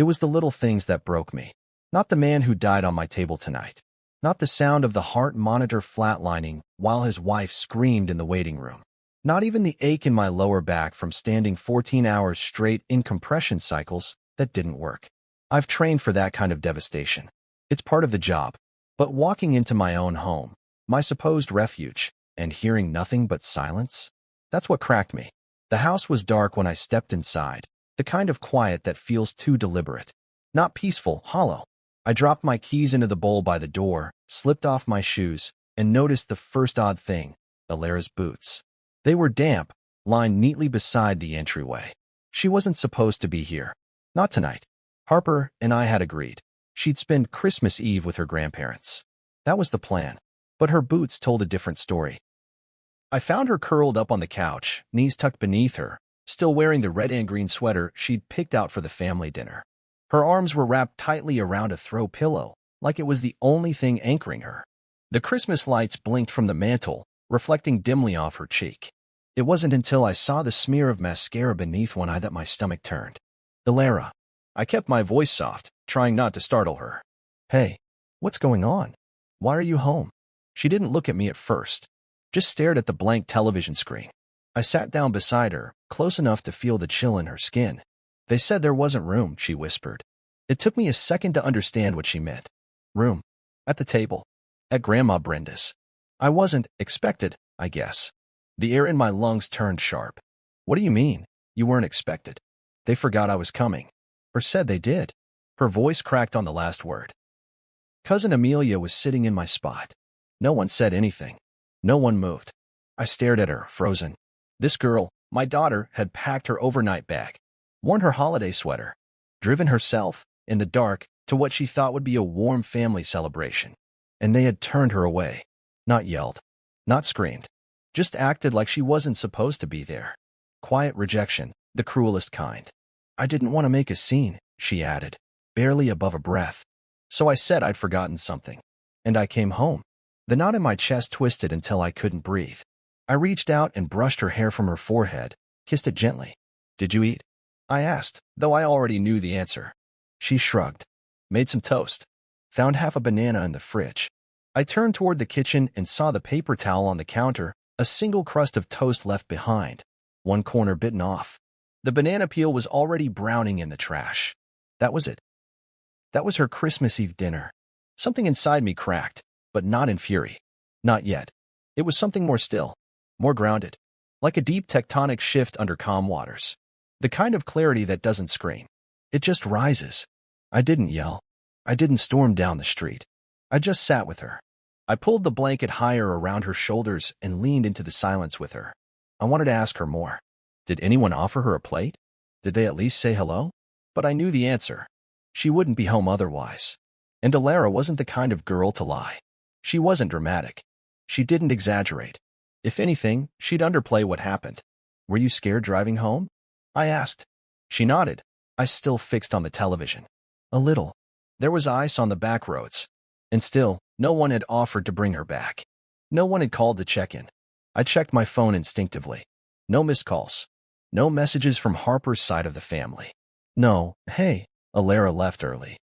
It was the little things that broke me. Not the man who died on my table tonight. Not the sound of the heart monitor flatlining while his wife screamed in the waiting room. Not even the ache in my lower back from standing 14 hours straight in compression cycles that didn't work. I've trained for that kind of devastation. It's part of the job. But walking into my own home, my supposed refuge, and hearing nothing but silence, that's what cracked me. The house was dark when I stepped inside, the kind of quiet that feels too deliberate. Not peaceful, hollow. I dropped my keys into the bowl by the door, slipped off my shoes, and noticed the first odd thing, Alara's boots. They were damp, lined neatly beside the entryway. She wasn't supposed to be here. Not tonight. Harper and I had agreed. She'd spend Christmas Eve with her grandparents. That was the plan. But her boots told a different story. I found her curled up on the couch, knees tucked beneath her, still wearing the red and green sweater she'd picked out for the family dinner. Her arms were wrapped tightly around a throw pillow, like it was the only thing anchoring her. The Christmas lights blinked from the mantel, reflecting dimly off her cheek. It wasn't until I saw the smear of mascara beneath one eye that my stomach turned. Alara. I kept my voice soft, trying not to startle her. Hey, what's going on? Why are you home? She didn't look at me at first, just stared at the blank television screen. I sat down beside her, close enough to feel the chill in her skin. They said there wasn't room, she whispered. It took me a second to understand what she meant. Room. At the table. At Grandma Brenda's. I wasn't expected, I guess. The air in my lungs turned sharp. What do you mean? You weren't expected? They forgot I was coming. Or said they did. Her voice cracked on the last word. Cousin Amelia was sitting in my spot. No one said anything. No one moved. I stared at her, frozen. This girl, my daughter, had packed her overnight bag, worn her holiday sweater, driven herself, in the dark, to what she thought would be a warm family celebration. And they had turned her away. Not yelled. Not screamed. Just acted like she wasn't supposed to be there. Quiet rejection, the cruelest kind. I didn't want to make a scene, she added, barely above a breath. So I said I'd forgotten something. And I came home. The knot in my chest twisted until I couldn't breathe. I reached out and brushed her hair from her forehead, kissed it gently. Did you eat? I asked, though I already knew the answer. She shrugged. Made some toast. Found half a banana in the fridge. I turned toward the kitchen and saw the paper towel on the counter, a single crust of toast left behind, one corner bitten off. The banana peel was already browning in the trash. That was it. That was her Christmas Eve dinner. Something inside me cracked, but not in fury. Not yet. It was something more still, more grounded, like a deep tectonic shift under calm waters. The kind of clarity that doesn't scream. It just rises. I didn't yell. I didn't storm down the street. I just sat with her. I pulled the blanket higher around her shoulders and leaned into the silence with her. I wanted to ask her more. Did anyone offer her a plate? Did they at least say hello? But I knew the answer. She wouldn't be home otherwise. And Alara wasn't the kind of girl to lie. She wasn't dramatic. She didn't exaggerate. If anything, she'd underplay what happened. Were you scared driving home? I asked. She nodded, eyes still fixed on the television. A little. There was ice on the back roads. And still, no one had offered to bring her back. No one had called to check in. I checked my phone instinctively. No missed calls. No messages from Harper's side of the family. No, hey, Alara left early.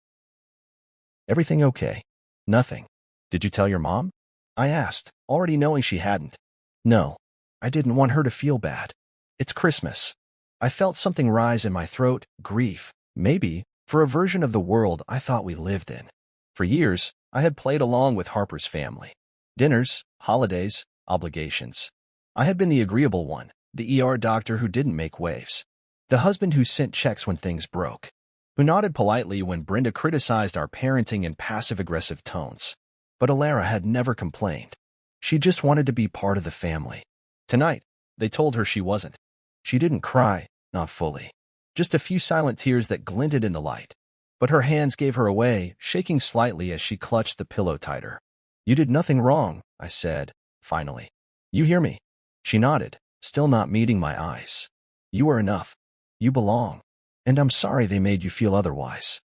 Everything okay? Nothing. Did you tell your mom? I asked, already knowing she hadn't. No, I didn't want her to feel bad. It's Christmas. I felt something rise in my throat, grief, maybe, for a version of the world I thought we lived in. For years, I had played along with Harper's family. Dinners, holidays, obligations. I had been the agreeable one, the ER doctor who didn't make waves, the husband who sent checks when things broke, who nodded politely when Brenda criticized our parenting in passive-aggressive tones. But Alara had never complained. She just wanted to be part of the family. Tonight, they told her she wasn't. She didn't cry, not fully. Just a few silent tears that glinted in the light. But her hands gave her away, shaking slightly as she clutched the pillow tighter. You did nothing wrong, I said, finally. You hear me? She nodded, still not meeting my eyes. You are enough. You belong. And I'm sorry they made you feel otherwise.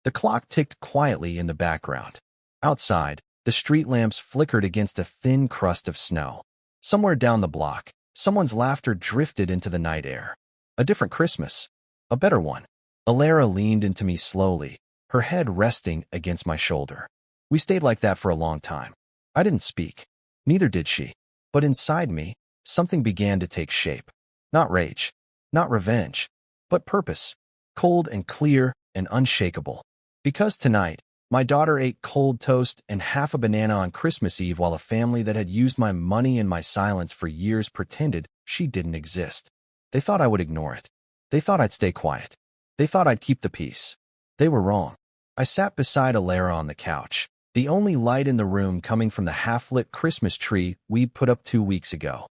The clock ticked quietly in the background. Outside, the street lamps flickered against a thin crust of snow. Somewhere down the block, someone's laughter drifted into the night air. A different Christmas. A better one. Alara leaned into me slowly, her head resting against my shoulder. We stayed like that for a long time. I didn't speak. Neither did she. But inside me, something began to take shape. Not rage, not revenge, but purpose. Cold and clear and unshakable. Because tonight, my daughter ate cold toast and half a banana on Christmas Eve while a family that had used my money and my silence for years pretended she didn't exist. They thought I would ignore it. They thought I'd stay quiet. They thought I'd keep the peace. They were wrong. I sat beside Alara on the couch, the only light in the room coming from the half-lit Christmas tree we'd put up 2 weeks ago.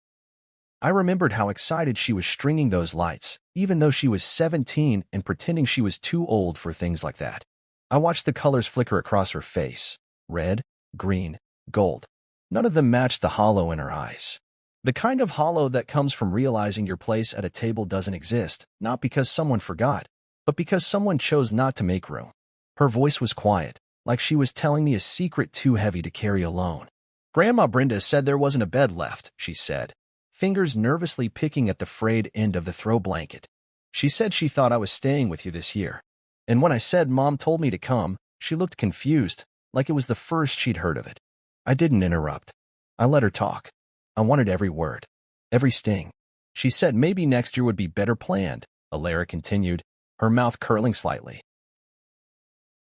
I remembered how excited she was stringing those lights, even though she was 17 and pretending she was too old for things like that. I watched the colors flicker across her face. Red, green, gold. None of them matched the hollow in her eyes. The kind of hollow that comes from realizing your place at a table doesn't exist, not because someone forgot, but because someone chose not to make room. Her voice was quiet, like she was telling me a secret too heavy to carry alone. Grandma Brenda said there wasn't a bed left, she said, fingers nervously picking at the frayed end of the throw blanket. She said she thought I was staying with you this year. And when I said Mom told me to come, she looked confused, like it was the first she'd heard of it. I didn't interrupt. I let her talk. I wanted every word, every sting. She said maybe next year would be better planned, Alara continued, her mouth curling slightly.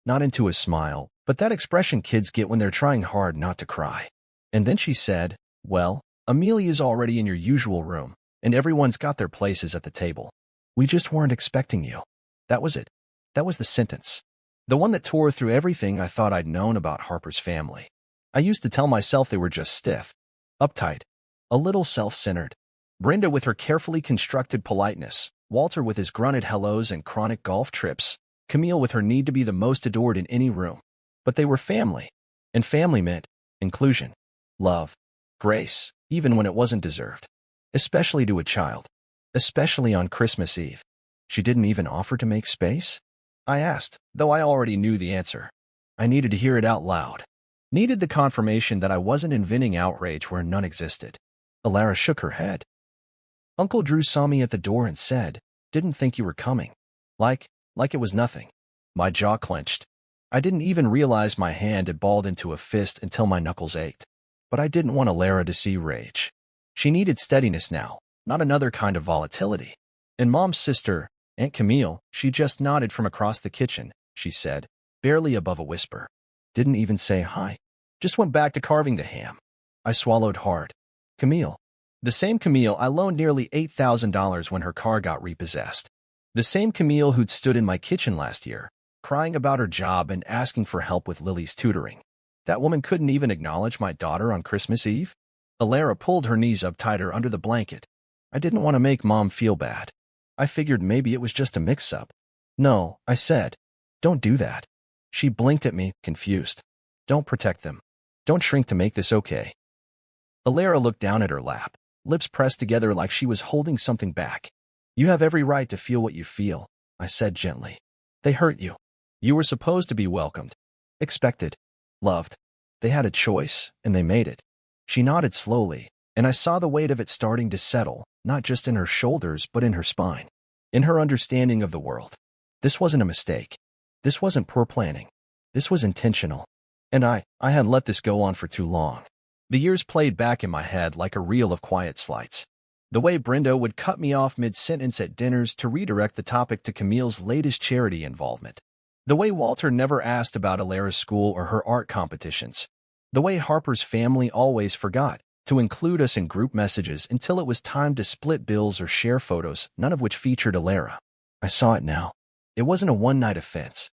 Not into a smile, but that expression kids get when they're trying hard not to cry. And then she said, well, Amelia's already in your usual room, and everyone's got their places at the table. We just weren't expecting you. That was it. That was the sentence. The one that tore through everything I thought I'd known about Harper's family. I used to tell myself they were just stiff, uptight, a little self-centered. Brenda with her carefully constructed politeness, Walter with his grunted hellos and chronic golf trips, Camille with her need to be the most adored in any room. But they were family, and family meant inclusion, love, grace, even when it wasn't deserved. Especially to a child. Especially on Christmas Eve. She didn't even offer to make space? I asked, though I already knew the answer. I needed to hear it out loud. Needed the confirmation that I wasn't inventing outrage where none existed. Alara shook her head. Uncle Drew saw me at the door and said, didn't think you were coming. Like it was nothing. My jaw clenched. I didn't even realize my hand had balled into a fist until my knuckles ached. But I didn't want Alara to see rage. She needed steadiness now, not another kind of volatility. And Mom's sister, Aunt Camille, she just nodded from across the kitchen, she said, barely above a whisper. Didn't even say hi. Just went back to carving the ham. I swallowed hard. Camille. The same Camille I loaned nearly $8,000 when her car got repossessed. The same Camille who'd stood in my kitchen last year, crying about her job and asking for help with Lily's tutoring. That woman couldn't even acknowledge my daughter on Christmas Eve? Alara pulled her knees up tighter under the blanket. I didn't want to make Mom feel bad. I figured maybe it was just a mix-up. No, I said. Don't do that. She blinked at me, confused. Don't protect them. Don't shrink to make this okay. Alara looked down at her lap, lips pressed together like she was holding something back. You have every right to feel what you feel, I said gently. They hurt you. You were supposed to be welcomed, expected, loved. They had a choice, and they made it. She nodded slowly, and I saw the weight of it starting to settle, not just in her shoulders but in her spine, in her understanding of the world. This wasn't a mistake. This wasn't poor planning. This was intentional. And I had let this go on for too long. The years played back in my head like a reel of quiet slights. The way Brenda would cut me off mid-sentence at dinners to redirect the topic to Camille's latest charity involvement. The way Walter never asked about Alara's school or her art competitions. The way Harper's family always forgot to include us in group messages until it was time to split bills or share photos, none of which featured Alara. I saw it now. It wasn't a one-night offense.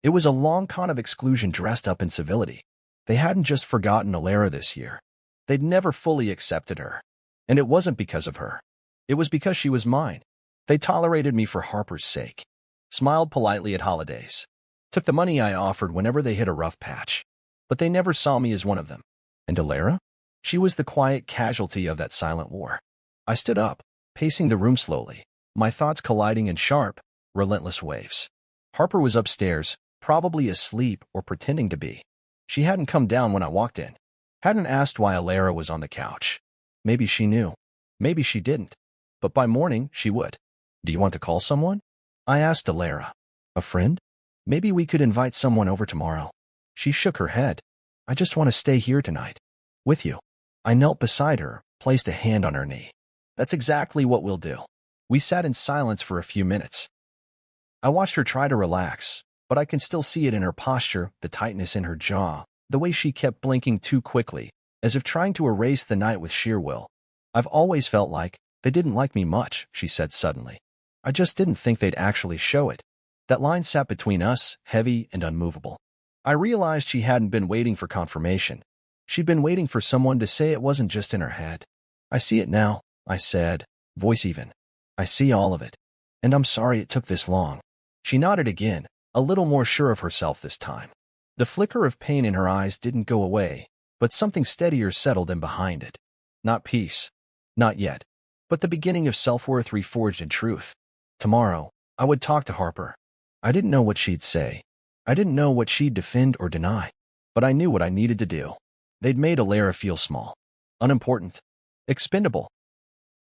It was a long con of exclusion dressed up in civility. They hadn't just forgotten Alara this year. They'd never fully accepted her. And it wasn't because of her. It was because she was mine. They tolerated me for Harper's sake. Smiled politely at holidays. Took the money I offered whenever they hit a rough patch. But they never saw me as one of them. And Alara? She was the quiet casualty of that silent war. I stood up, pacing the room slowly, my thoughts colliding in sharp, relentless waves. Harper was upstairs, probably asleep or pretending to be. She hadn't come down when I walked in. Hadn't asked why Alara was on the couch. Maybe she knew. Maybe she didn't. But by morning, she would. Do you want to call someone? I asked Alara. A friend? Maybe we could invite someone over tomorrow. She shook her head. I just want to stay here tonight. With you. I knelt beside her, placed a hand on her knee. That's exactly what we'll do. We sat in silence for a few minutes. I watched her try to relax, but I can still see it in her posture, the tightness in her jaw, the way she kept blinking too quickly, as if trying to erase the night with sheer will. I've always felt like they didn't like me much, she said suddenly. I just didn't think they'd actually show it. That line sat between us, heavy and unmovable. I realized she hadn't been waiting for confirmation. She'd been waiting for someone to say it wasn't just in her head. I see it now, I said, voice even. I see all of it. And I'm sorry it took this long. She nodded again, a little more sure of herself this time. The flicker of pain in her eyes didn't go away, but something steadier settled in behind it. Not peace. Not yet. But the beginning of self-worth reforged in truth. Tomorrow, I would talk to Harper. I didn't know what she'd say. I didn't know what she'd defend or deny. But I knew what I needed to do. They'd made Alara feel small. Unimportant. Expendable.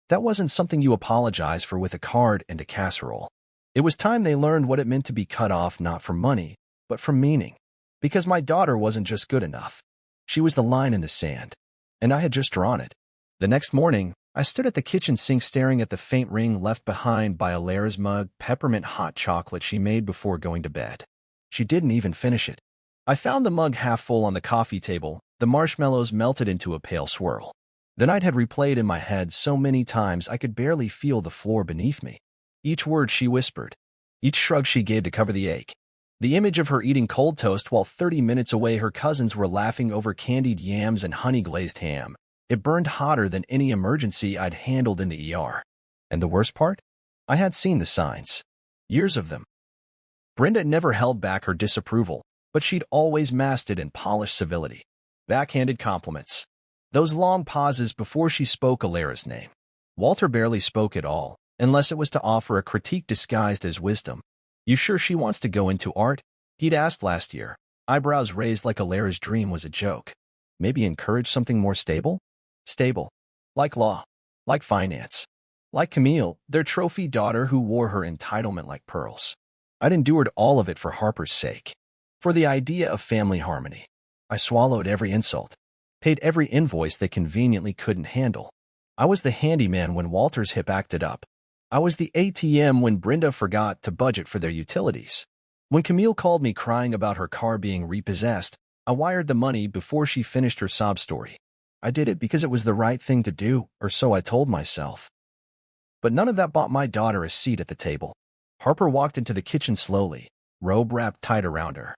That wasn't something you apologize for with a card and a casserole. It was time they learned what it meant to be cut off not from money, but from meaning. Because my daughter wasn't just good enough. She was the line in the sand. And I had just drawn it. The next morning, I stood at the kitchen sink staring at the faint ring left behind by Alara's mug, peppermint hot chocolate she made before going to bed. She didn't even finish it. I found the mug half full on the coffee table, the marshmallows melted into a pale swirl. The night had replayed in my head so many times I could barely feel the floor beneath me. Each word she whispered, each shrug she gave to cover the ache. The image of her eating cold toast while 30 minutes away her cousins were laughing over candied yams and honey-glazed ham. It burned hotter than any emergency I'd handled in the ER. And the worst part? I had seen the signs. Years of them. Brenda never held back her disapproval, but she'd always masked it in polished civility. Backhanded compliments. Those long pauses before she spoke Alara's name. Walter barely spoke at all, unless it was to offer a critique disguised as wisdom. You sure she wants to go into art? He'd asked last year, eyebrows raised like Alara's dream was a joke. Maybe encourage something more stable? Stable. Like law. Like finance. Like Camille, their trophy daughter who wore her entitlement like pearls. I'd endured all of it for Harper's sake. For the idea of family harmony. I swallowed every insult. Paid every invoice they conveniently couldn't handle. I was the handyman when Walter's hip acted up. I was the ATM when Brenda forgot to budget for their utilities. When Camille called me crying about her car being repossessed, I wired the money before she finished her sob story. I did it because it was the right thing to do, or so I told myself. But none of that bought my daughter a seat at the table. Harper walked into the kitchen slowly, robe wrapped tight around her.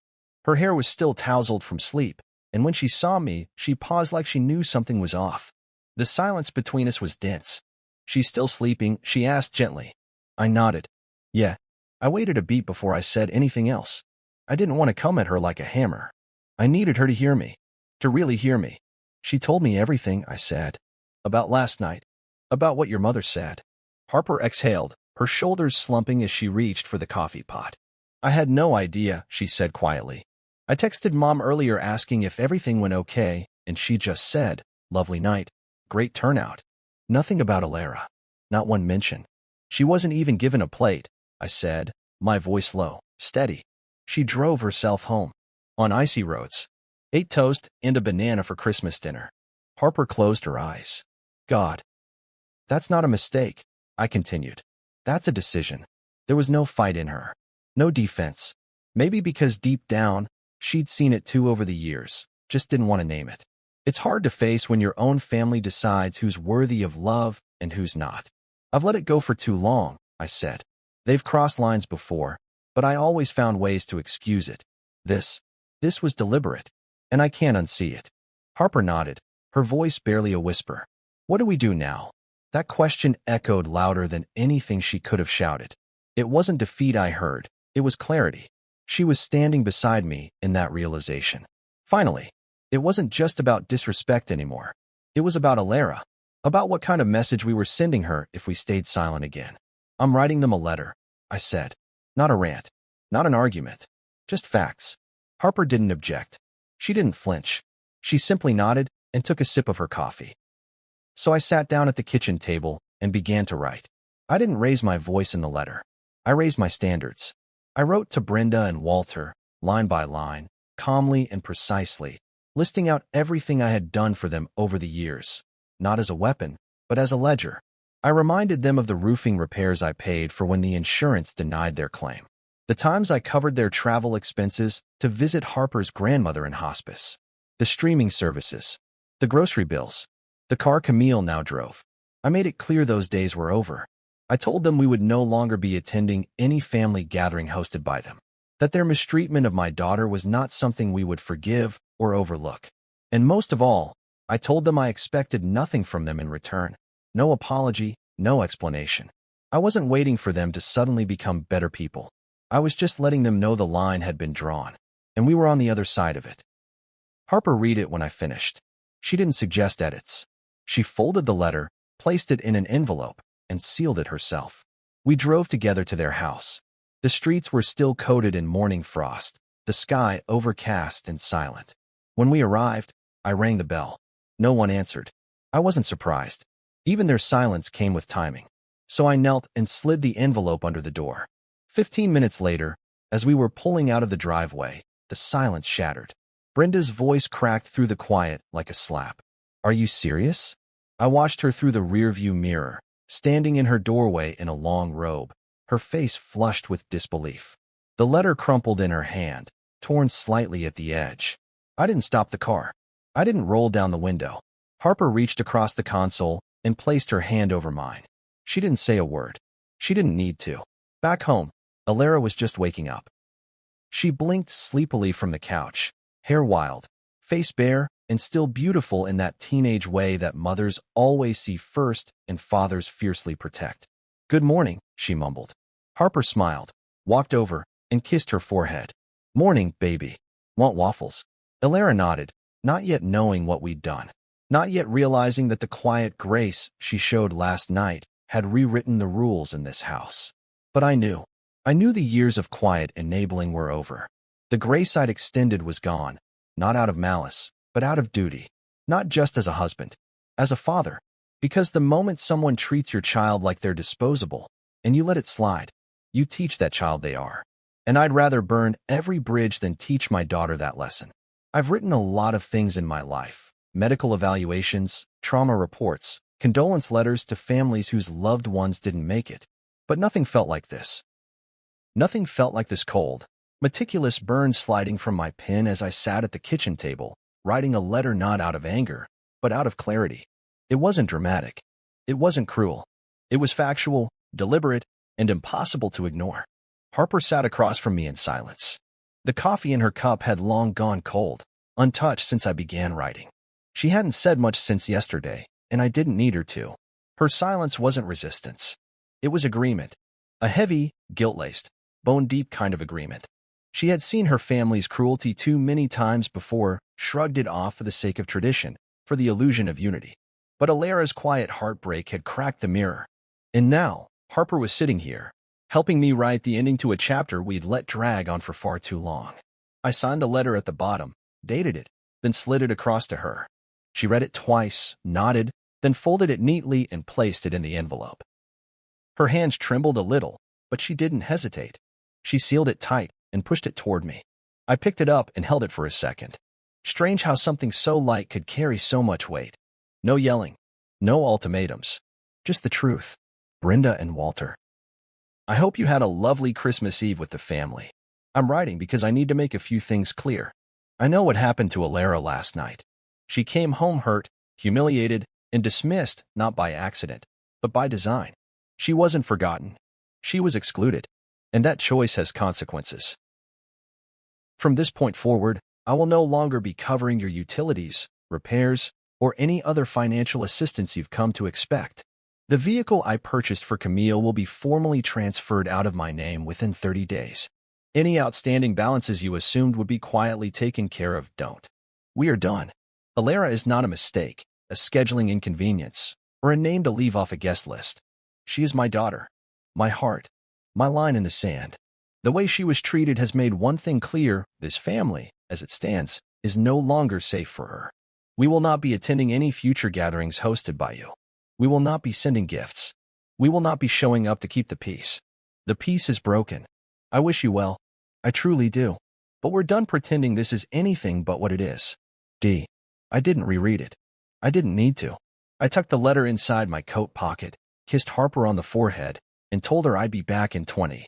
Her hair was still tousled from sleep, and when she saw me, she paused like she knew something was off. The silence between us was dense. She's still sleeping, she asked gently. I nodded. Yeah. I waited a beat before I said anything else. I didn't want to come at her like a hammer. I needed her to hear me. To really hear me. She told me everything, I said. About last night. About what your mother said. Harper exhaled, her shoulders slumping as she reached for the coffee pot. I had no idea, she said quietly. I texted Mom earlier asking if everything went okay, and she just said, lovely night. Great turnout. Nothing about Alara. Not one mention. She wasn't even given a plate, I said, my voice low, steady. She drove herself home. On icy roads. Ate toast and a banana for Christmas dinner. Harper closed her eyes. God. That's not a mistake, I continued. That's a decision. There was no fight in her. No defense. Maybe because deep down, she'd seen it too over the years, just didn't want to name it. It's hard to face when your own family decides who's worthy of love and who's not. I've let it go for too long, I said. They've crossed lines before, but I always found ways to excuse it. This was deliberate, and I can't unsee it. Harper nodded, her voice barely a whisper. What do we do now? That question echoed louder than anything she could have shouted. It wasn't defeat I heard, it was clarity. She was standing beside me in that realization. Finally, it wasn't just about disrespect anymore. It was about Alara, about what kind of message we were sending her if we stayed silent again. I'm writing them a letter, I said. Not a rant, not an argument, just facts. Harper didn't object. She didn't flinch. She simply nodded and took a sip of her coffee. So I sat down at the kitchen table and began to write. I didn't raise my voice in the letter. I raised my standards. I wrote to Brenda and Walter, line by line, calmly and precisely, listing out everything I had done for them over the years, not as a weapon, but as a ledger. I reminded them of the roofing repairs I paid for when the insurance denied their claim, the times I covered their travel expenses to visit Harper's grandmother in hospice, the streaming services, the grocery bills, the car Camille now drove. I made it clear those days were over. I told them we would no longer be attending any family gathering hosted by them, that their mistreatment of my daughter was not something we would forgive or overlook. And most of all, I told them I expected nothing from them in return. No apology, no explanation. I wasn't waiting for them to suddenly become better people. I was just letting them know the line had been drawn, and we were on the other side of it. Harper read it when I finished. She didn't suggest edits. She folded the letter, placed it in an envelope, and sealed it herself. We drove together to their house. The streets were still coated in morning frost, the sky overcast and silent. When we arrived, I rang the bell. No one answered. I wasn't surprised. Even their silence came with timing. So I knelt and slid the envelope under the door. 15 minutes later, as we were pulling out of the driveway, the silence shattered. Brenda's voice cracked through the quiet like a slap. "Are you serious?" I watched her through the rearview mirror, standing in her doorway in a long robe, her face flushed with disbelief. The letter crumpled in her hand, torn slightly at the edge. I didn't stop the car. I didn't roll down the window. Harper reached across the console and placed her hand over mine. She didn't say a word. She didn't need to. Back home, Alara was just waking up. She blinked sleepily from the couch, hair wild, face bare, and still beautiful in that teenage way that mothers always see first and fathers fiercely protect. "Good morning," she mumbled. Harper smiled, walked over, and kissed her forehead. "Morning, baby. Want waffles?" Alara nodded, not yet knowing what we'd done, not yet realizing that the quiet grace she showed last night had rewritten the rules in this house. But I knew. I knew the years of quiet enabling were over. The grace I'd extended was gone, not out of malice, but out of duty. Not just as a husband, as a father. Because the moment someone treats your child like they're disposable, and you let it slide, you teach that child they are. And I'd rather burn every bridge than teach my daughter that lesson. I've written a lot of things in my life: medical evaluations, trauma reports, condolence letters to families whose loved ones didn't make it. But nothing felt like this. Nothing felt like this cold, meticulous burn sliding from my pen as I sat at the kitchen table, writing a letter not out of anger, but out of clarity. It wasn't dramatic. It wasn't cruel. It was factual, deliberate, and impossible to ignore. Harper sat across from me in silence. The coffee in her cup had long gone cold, untouched since I began writing. She hadn't said much since yesterday, and I didn't need her to. Her silence wasn't resistance. It was agreement. A heavy, guilt-laced, bone-deep kind of agreement. She had seen her family's cruelty too many times before, shrugged it off for the sake of tradition, for the illusion of unity. But Alara's quiet heartbreak had cracked the mirror. And now, Harper was sitting here, helping me write the ending to a chapter we'd let drag on for far too long. I signed the letter at the bottom, dated it, then slid it across to her. She read it twice, nodded, then folded it neatly and placed it in the envelope. Her hands trembled a little, but she didn't hesitate. She sealed it tight and pushed it toward me. I picked it up and held it for a second. Strange how something so light could carry so much weight. No yelling, no ultimatums, just the truth. Brenda and Walter. I hope you had a lovely Christmas Eve with the family. I'm writing because I need to make a few things clear. I know what happened to Alara last night. She came home hurt, humiliated, and dismissed not by accident, but by design. She wasn't forgotten. She was excluded, and that choice has consequences. From this point forward, I will no longer be covering your utilities, repairs, or any other financial assistance you've come to expect. The vehicle I purchased for Camille will be formally transferred out of my name within 30 days. Any outstanding balances you assumed would be quietly taken care of don't. We are done. Alara is not a mistake, a scheduling inconvenience, or a name to leave off a guest list. She is my daughter, my heart, my line in the sand. The way she was treated has made one thing clear: this family, as it stands, is no longer safe for her. We will not be attending any future gatherings hosted by you. We will not be sending gifts. We will not be showing up to keep the peace. The peace is broken. I wish you well. I truly do. But we're done pretending this is anything but what it is. D. I didn't reread it. I didn't need to. I tucked the letter inside my coat pocket, kissed Harper on the forehead, and told her I'd be back in 20.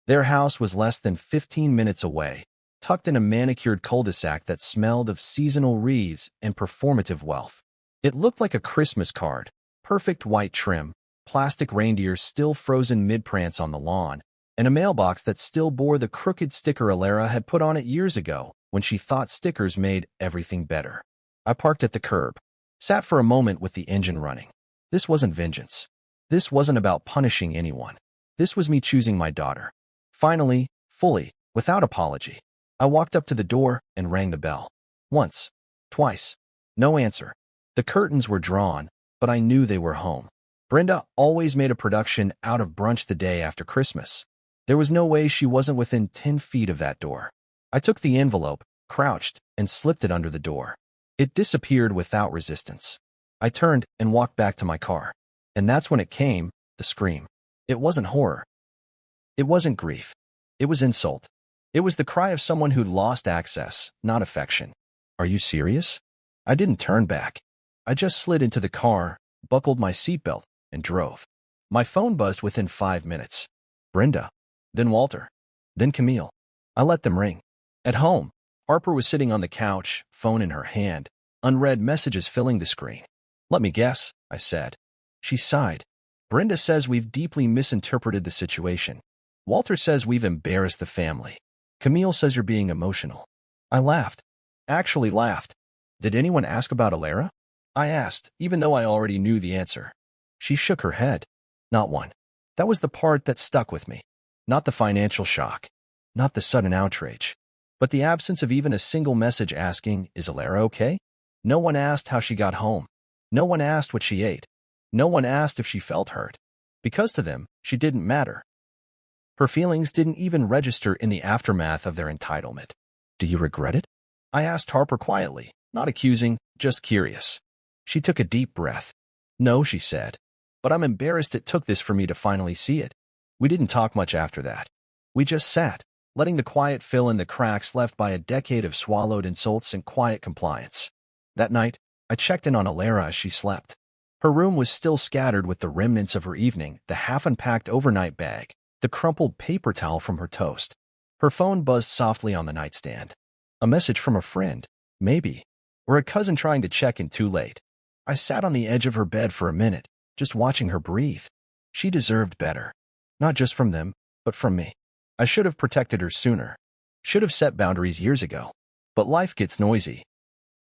Their house was less than 15 minutes away, tucked in a manicured cul-de-sac that smelled of seasonal wreaths and performative wealth. It looked like a Christmas card, perfect white trim, plastic reindeers still frozen mid-prance on the lawn, and a mailbox that still bore the crooked sticker Alara had put on it years ago when she thought stickers made everything better. I parked at the curb, sat for a moment with the engine running. This wasn't vengeance. This wasn't about punishing anyone. This was me choosing my daughter. Finally, fully, without apology, I walked up to the door and rang the bell. Once, twice. No answer. The curtains were drawn, but I knew they were home. Brenda always made a production out of brunch the day after Christmas. There was no way she wasn't within 10 feet of that door. I took the envelope, crouched, and slipped it under the door. It disappeared without resistance. I turned and walked back to my car. And that's when it came, the scream. It wasn't horror. It wasn't grief. It was insult. It was the cry of someone who'd lost access, not affection. Are you serious? I didn't turn back. I just slid into the car, buckled my seatbelt, and drove. My phone buzzed within 5 minutes. Brenda. Then Walter. Then Camille. I let them ring. At home, Harper was sitting on the couch, phone in her hand, unread messages filling the screen. Let me guess, I said. She sighed. Brenda says we've deeply misinterpreted the situation. Walter says we've embarrassed the family. Camille says you're being emotional. I laughed. Actually laughed. Did anyone ask about Alara? I asked, even though I already knew the answer. She shook her head. Not one. That was the part that stuck with me. Not the financial shock. Not the sudden outrage. But the absence of even a single message asking, is Alara okay? No one asked how she got home. No one asked what she ate. No one asked if she felt hurt. Because to them, she didn't matter. Her feelings didn't even register in the aftermath of their entitlement. Do you regret it? I asked Harper quietly, not accusing, just curious. She took a deep breath. No, she said. But I'm embarrassed it took this for me to finally see it. We didn't talk much after that. We just sat, letting the quiet fill in the cracks left by a decade of swallowed insults and quiet compliance. That night, I checked in on Alara as she slept. Her room was still scattered with the remnants of her evening, the half-unpacked overnight bag, the crumpled paper towel from her toast. Her phone buzzed softly on the nightstand. A message from a friend, maybe, or a cousin trying to check in too late. I sat on the edge of her bed for a minute, just watching her breathe. She deserved better. Not just from them, but from me. I should have protected her sooner. Should have set boundaries years ago. But life gets noisy.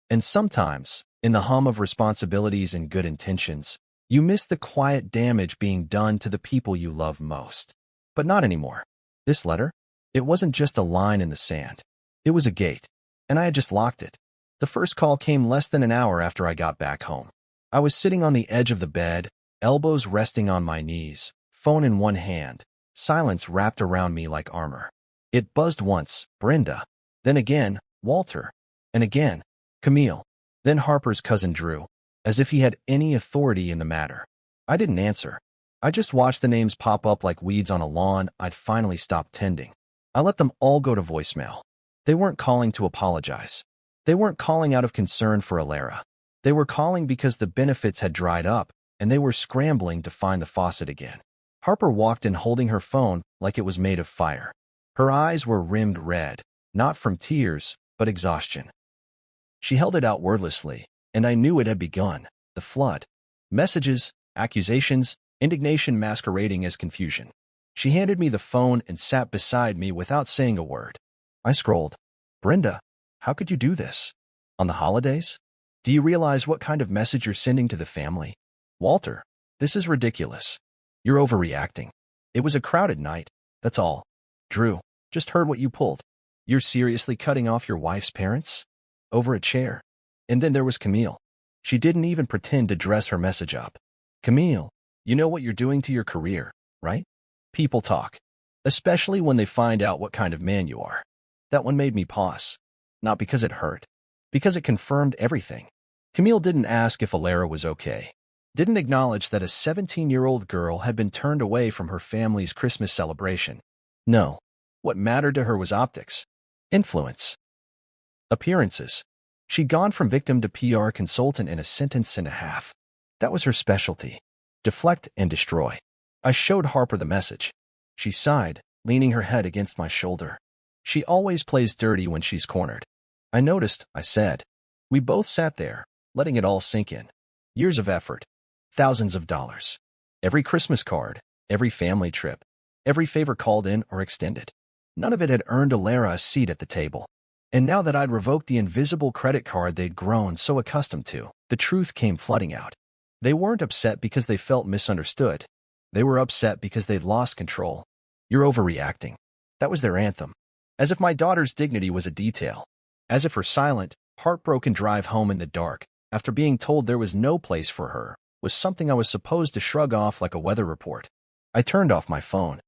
And sometimes, in the hum of responsibilities and good intentions, you miss the quiet damage being done to the people you love most. But not anymore. This letter? It wasn't just a line in the sand. It was a gate, and I had just locked it. The first call came less than an hour after I got back home. I was sitting on the edge of the bed, elbows resting on my knees, phone in one hand, silence wrapped around me like armor. It buzzed once, Brenda. Then again, Walter. And again, Camille. Then Harper's cousin Drew, as if he had any authority in the matter. I didn't answer. I just watched the names pop up like weeds on a lawn I'd finally stopped tending. I let them all go to voicemail. They weren't calling to apologize. They weren't calling out of concern for Alara. They were calling because the benefits had dried up, and they were scrambling to find the faucet again. Harper walked in holding her phone like it was made of fire. Her eyes were rimmed red, not from tears, but exhaustion. She held it out wordlessly, and I knew it had begun, the flood. Messages, accusations, indignation masquerading as confusion. She handed me the phone and sat beside me without saying a word. I scrolled. Brenda, how could you do this? On the holidays? Do you realize what kind of message you're sending to the family? Walter, this is ridiculous. You're overreacting. It was a crowded night, that's all. Drew, just heard what you pulled. You're seriously cutting off your wife's parents? Over a chair. And then there was Camille. She didn't even pretend to dress her message up. Camille, you know what you're doing to your career, right? People talk, especially when they find out what kind of man you are. That one made me pause. Not because it hurt, because it confirmed everything. Camille didn't ask if Alara was okay. Didn't acknowledge that a 17-year-old girl had been turned away from her family's Christmas celebration. No. What mattered to her was optics, influence, appearances. She'd gone from victim to PR consultant in a sentence and a half. That was her specialty. Deflect and destroy. I showed Harper the message. She sighed, leaning her head against my shoulder. She always plays dirty when she's cornered. I noticed, I said. We both sat there, letting it all sink in. Years of effort. Thousands of dollars. Every Christmas card, every family trip, every favor called in or extended. None of it had earned Alara a seat at the table. And now that I'd revoked the invisible credit card they'd grown so accustomed to, the truth came flooding out. They weren't upset because they felt misunderstood. They were upset because they'd lost control. You're overreacting. That was their anthem. As if my daughter's dignity was a detail. As if her silent, heartbroken drive home in the dark, after being told there was no place for her, was something I was supposed to shrug off like a weather report. I turned off my phone.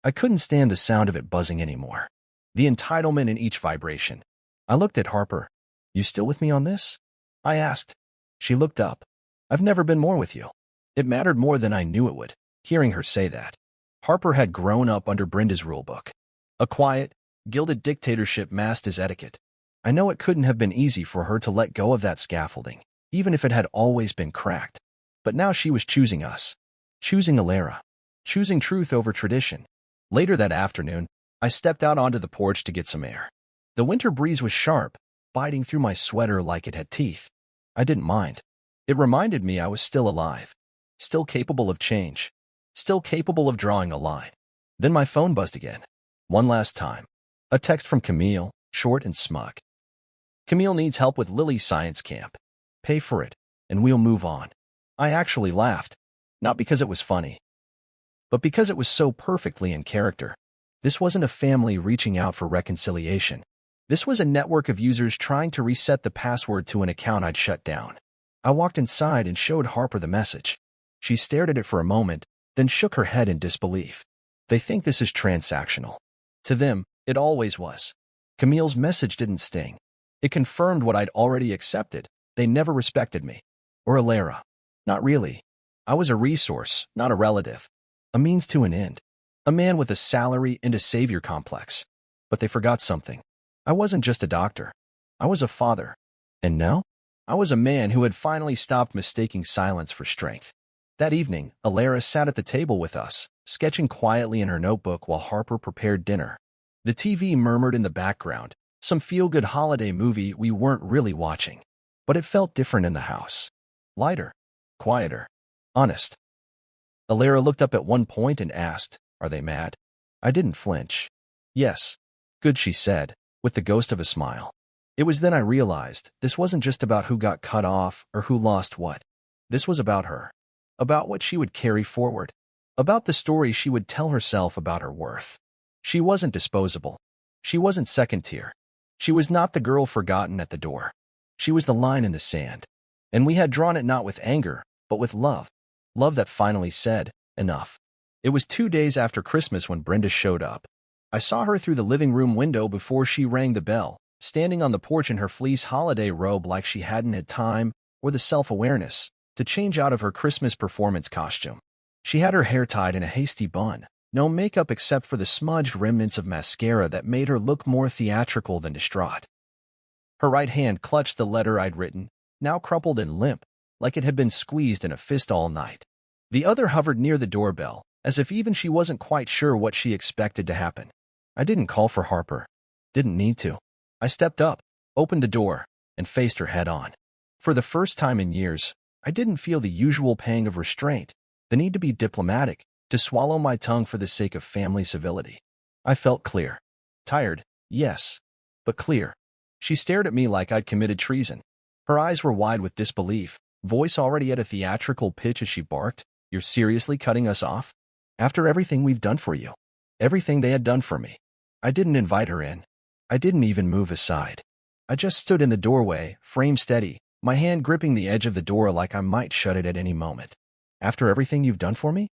I couldn't stand the sound of it buzzing anymore. The entitlement in each vibration. I looked at Harper. You still with me on this? I asked. She looked up. I've never been more with you. It mattered more than I knew it would, hearing her say that. Harper had grown up under Brenda's rulebook. A quiet, gilded dictatorship masked as etiquette. I know it couldn't have been easy for her to let go of that scaffolding, even if it had always been cracked. But now she was choosing us. Choosing Alara. Choosing truth over tradition. Later that afternoon, I stepped out onto the porch to get some air. The winter breeze was sharp, biting through my sweater like it had teeth. I didn't mind. It reminded me I was still alive. Still capable of change. Still capable of drawing a line. Then my phone buzzed again. One last time. A text from Camille, short and smug. Camille needs help with Lily's science camp. Pay for it, and we'll move on. I actually laughed. Not because it was funny, but because it was so perfectly in character. This wasn't a family reaching out for reconciliation. This was a network of users trying to reset the password to an account I'd shut down. I walked inside and showed Harper the message. She stared at it for a moment, then shook her head in disbelief. They think this is transactional. To them, it always was. Camille's message didn't sting. It confirmed what I'd already accepted. They never respected me. Or Alara. Not really. I was a resource, not a relative. A means to an end. A man with a salary and a savior complex. But they forgot something. I wasn't just a doctor. I was a father. And now? I was a man who had finally stopped mistaking silence for strength. That evening, Alara sat at the table with us, sketching quietly in her notebook while Harper prepared dinner. The TV murmured in the background, some feel-good holiday movie we weren't really watching. But it felt different in the house. Lighter. Quieter. Honest. Alara looked up at one point and asked, "Are they mad?" I didn't flinch. "Yes." "Good," she said, with the ghost of a smile. It was then I realized this wasn't just about who got cut off or who lost what. This was about her. About what she would carry forward. About the story she would tell herself about her worth. She wasn't disposable. She wasn't second tier. She was not the girl forgotten at the door. She was the line in the sand. And we had drawn it not with anger, but with love. Love that finally said, enough. It was 2 days after Christmas when Brenda showed up. I saw her through the living room window before she rang the bell, standing on the porch in her fleece holiday robe like she hadn't had time, or the self-awareness, to change out of her Christmas performance costume. She had her hair tied in a hasty bun, no makeup except for the smudged remnants of mascara that made her look more theatrical than distraught. Her right hand clutched the letter I'd written, now crumpled and limp, like it had been squeezed in a fist all night. The other hovered near the doorbell, as if even she wasn't quite sure what she expected to happen. I didn't call for Harper. Didn't need to. I stepped up, opened the door, and faced her head on. For the first time in years, I didn't feel the usual pang of restraint, the need to be diplomatic, to swallow my tongue for the sake of family civility. I felt clear. Tired, yes, but clear. She stared at me like I'd committed treason. Her eyes were wide with disbelief, voice already at a theatrical pitch as she barked, "You're seriously cutting us off? After everything we've done for you? Everything they had done for me?" I didn't invite her in. I didn't even move aside. I just stood in the doorway, frame steady, my hand gripping the edge of the door like I might shut it at any moment. "After everything you've done for me?"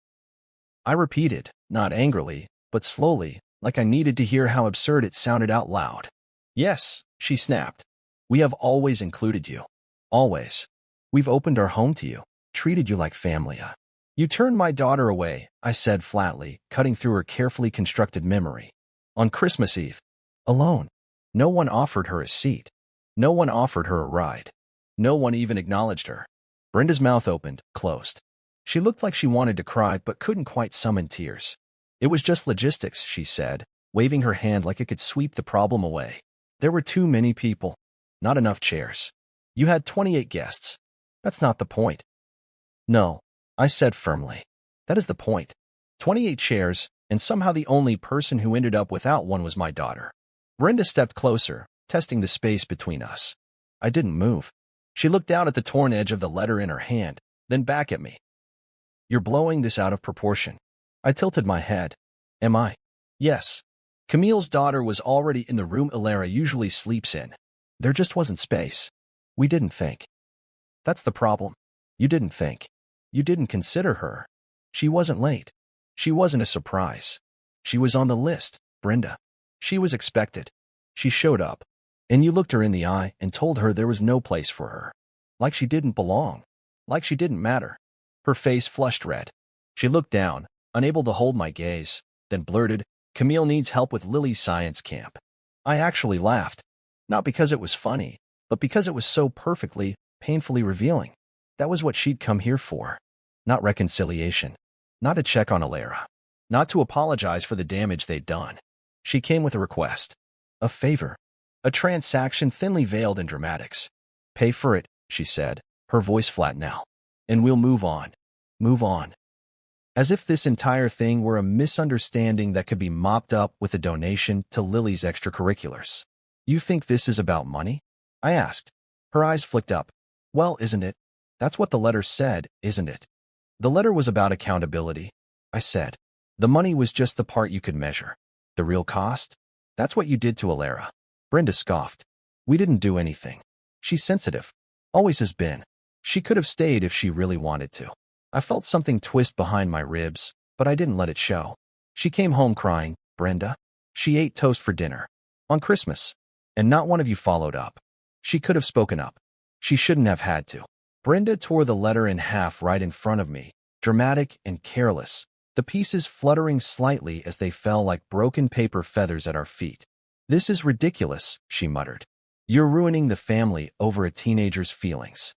I repeated, not angrily, but slowly, like I needed to hear how absurd it sounded out loud. "Yes," she snapped. "We have always included you. Always. We've opened our home to you, treated you like family. You turned my daughter away, I said flatly, cutting through her carefully constructed memory. On Christmas Eve. Alone. No one offered her a seat. No one offered her a ride. No one even acknowledged her. Brenda's mouth opened, closed. She looked like she wanted to cry but couldn't quite summon tears. It was just logistics, she said, waving her hand like it could sweep the problem away. There were too many people. Not enough chairs. You had 28 guests. That's not the point. No, I said firmly. That is the point. 28 chairs, and somehow the only person who ended up without one was my daughter. Brenda stepped closer, testing the space between us. I didn't move. She looked down at the torn edge of the letter in her hand, then back at me. You're blowing this out of proportion. I tilted my head. Am I? Yes. Camille's daughter was already in the room Alara usually sleeps in. There just wasn't space. We didn't think. That's the problem. You didn't think. You didn't consider her. She wasn't late. She wasn't a surprise. She was on the list, Brenda. She was expected. She showed up, and you looked her in the eye and told her there was no place for her. Like she didn't belong. Like she didn't matter. Her face flushed red. She looked down, unable to hold my gaze, then blurted, Camille needs help with Lily's science camp. I actually laughed. Not because it was funny, but because it was so perfectly, painfully revealing. That was what she'd come here for. Not reconciliation. Not to check on Alara. Not to apologize for the damage they'd done. She came with a request. A favor. A transaction thinly veiled in dramatics. Pay for it, she said, her voice flat now. And we'll move on. Move on. As if this entire thing were a misunderstanding that could be mopped up with a donation to Lily's extracurriculars. You think this is about money? I asked. Her eyes flicked up. Well, isn't it? That's what the letter said, isn't it? The letter was about accountability, I said. The money was just the part you could measure. The real cost? That's what you did to Alara. Brenda scoffed. We didn't do anything. She's sensitive. Always has been. She could have stayed if she really wanted to. I felt something twist behind my ribs, but I didn't let it show. She came home crying, Brenda. She ate toast for dinner. On Christmas. And not one of you followed up. She could have spoken up. She shouldn't have had to. Brenda tore the letter in half right in front of me, dramatic and careless, the pieces fluttering slightly as they fell like broken paper feathers at our feet. This is ridiculous, she muttered. You're ruining the family over a teenager's feelings.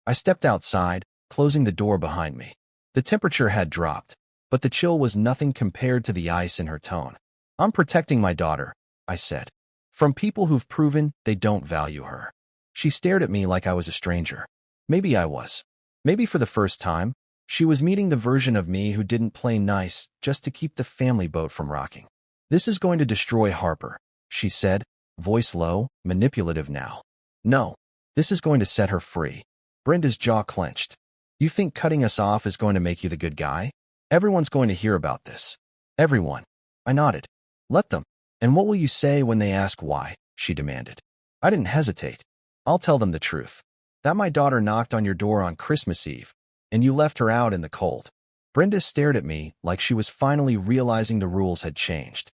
I stepped outside, closing the door behind me. The temperature had dropped, but the chill was nothing compared to the ice in her tone. I'm protecting my daughter, I said, from people who've proven they don't value her. She stared at me like I was a stranger. Maybe I was. Maybe for the first time, she was meeting the version of me who didn't play nice just to keep the family boat from rocking. This is going to destroy Harper, she said, voice low, manipulative now. No, this is going to set her free. Brenda's jaw clenched. You think cutting us off is going to make you the good guy? Everyone's going to hear about this. Everyone. I nodded. Let them. And what will you say when they ask why? She demanded. I didn't hesitate. I'll tell them the truth. That my daughter knocked on your door on Christmas Eve, and you left her out in the cold. Brenda stared at me like she was finally realizing the rules had changed.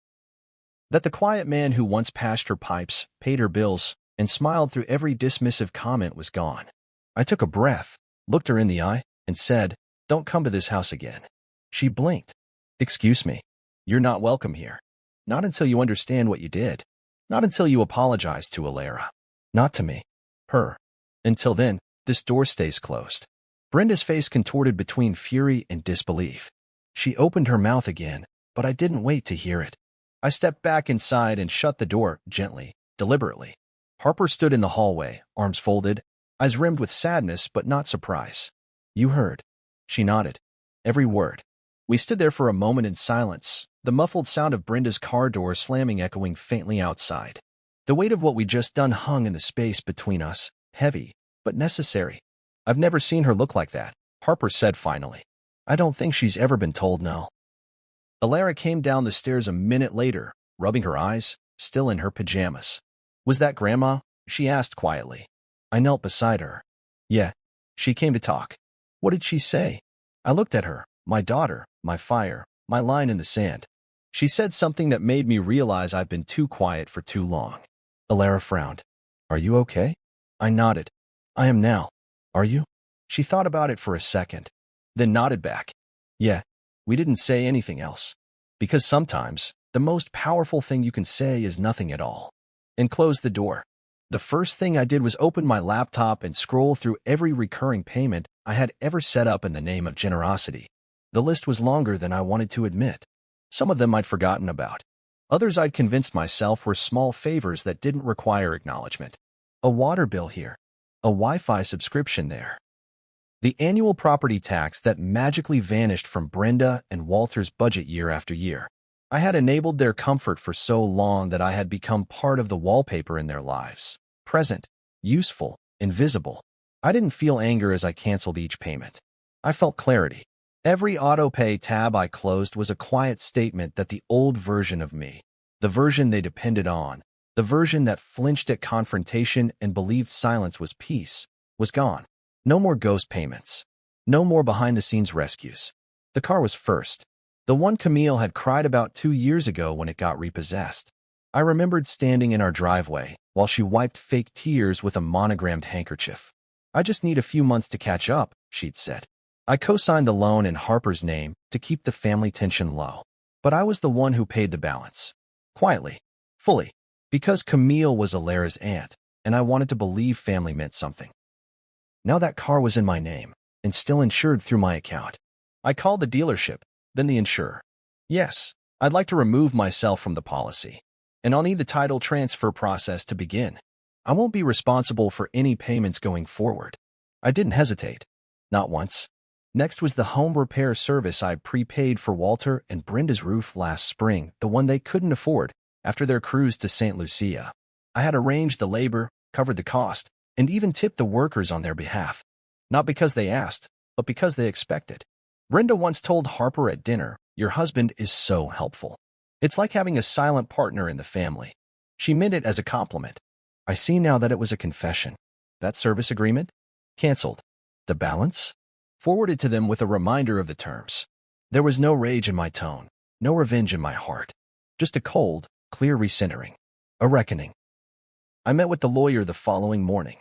That the quiet man who once passed her pipes, paid her bills, and smiled through every dismissive comment was gone. I took a breath, looked her in the eye, and said, Don't come to this house again. She blinked. Excuse me. You're not welcome here. Not until you understand what you did. Not until you apologize to Alara. Not to me. Her. Until then, this door stays closed. Brenda's face contorted between fury and disbelief. She opened her mouth again, but I didn't wait to hear it. I stepped back inside and shut the door, gently, deliberately. Harper stood in the hallway, arms folded, eyes rimmed with sadness but not surprise. You heard. She nodded. Every word. We stood there for a moment in silence, the muffled sound of Brenda's car door slamming echoing faintly outside. The weight of what we'd just done hung in the space between us, heavy, but necessary. I've never seen her look like that, Harper said finally. I don't think she's ever been told no. Alara came down the stairs a minute later, rubbing her eyes, still in her pajamas. Was that Grandma? She asked quietly. I knelt beside her. Yeah. She came to talk. What did she say? I looked at her, my daughter, my fire, my line in the sand. She said something that made me realize I've been too quiet for too long. Alara frowned. Are you okay? I nodded. I am now. Are you? She thought about it for a second, then nodded back. Yeah, we didn't say anything else. Because sometimes, the most powerful thing you can say is nothing at all. And closed the door. The first thing I did was open my laptop and scroll through every recurring payment I had ever set up in the name of generosity. The list was longer than I wanted to admit. Some of them I'd forgotten about. Others I'd convinced myself were small favors that didn't require acknowledgement. A water bill here. A Wi-Fi subscription there. The annual property tax that magically vanished from Brenda and Walter's budget year after year. I had enabled their comfort for so long that I had become part of the wallpaper in their lives. Present, useful, invisible. I didn't feel anger as I canceled each payment. I felt clarity. Every auto-pay tab I closed was a quiet statement that the old version of me, the version they depended on, the version that flinched at confrontation and believed silence was peace, was gone. No more ghost payments. No more behind-the-scenes rescues. The car was first. The one Camille had cried about 2 years ago when it got repossessed. I remembered standing in our driveway while she wiped fake tears with a monogrammed handkerchief. I just need a few months to catch up, she'd said. I co-signed the loan in Harper's name to keep the family tension low. But I was the one who paid the balance. Quietly. Fully. Because Camille was Alara's aunt, and I wanted to believe family meant something. Now that car was in my name, and still insured through my account. I called the dealership, then the insurer. Yes, I'd like to remove myself from the policy, and I'll need the title transfer process to begin. I won't be responsible for any payments going forward. I didn't hesitate. Not once. Next was the home repair service I prepaid for Walter and Brenda's roof last spring, the one they couldn't afford after their cruise to St. Lucia. I had arranged the labor, covered the cost, and even tipped the workers on their behalf. Not because they asked, but because they expected. Brenda once told Harper at dinner, "Your husband is so helpful. It's like having a silent partner in the family." She meant it as a compliment. I see now that it was a confession. That service agreement? Cancelled. The balance? Forwarded to them with a reminder of the terms. There was no rage in my tone, no revenge in my heart. Just a cold, clear recentering. A reckoning. I met with the lawyer the following morning.